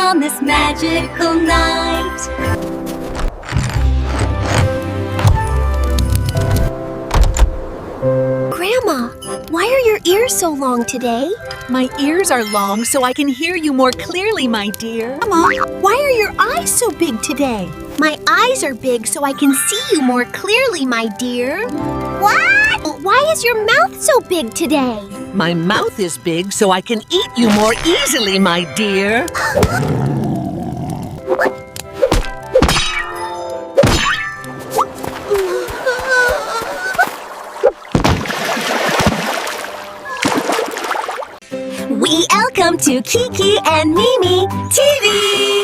on this magical night. Grandma, why are your ears so long today? My ears are long so I can hear you more clearly, my dear. Grandma, why are your eyes so big today? My eyes are big so I can see you more clearly, my dear. What? Why is your mouth so big today? My mouth is big so I can eat you more easily, my dear. Welcome to Kiki and Mimi TV.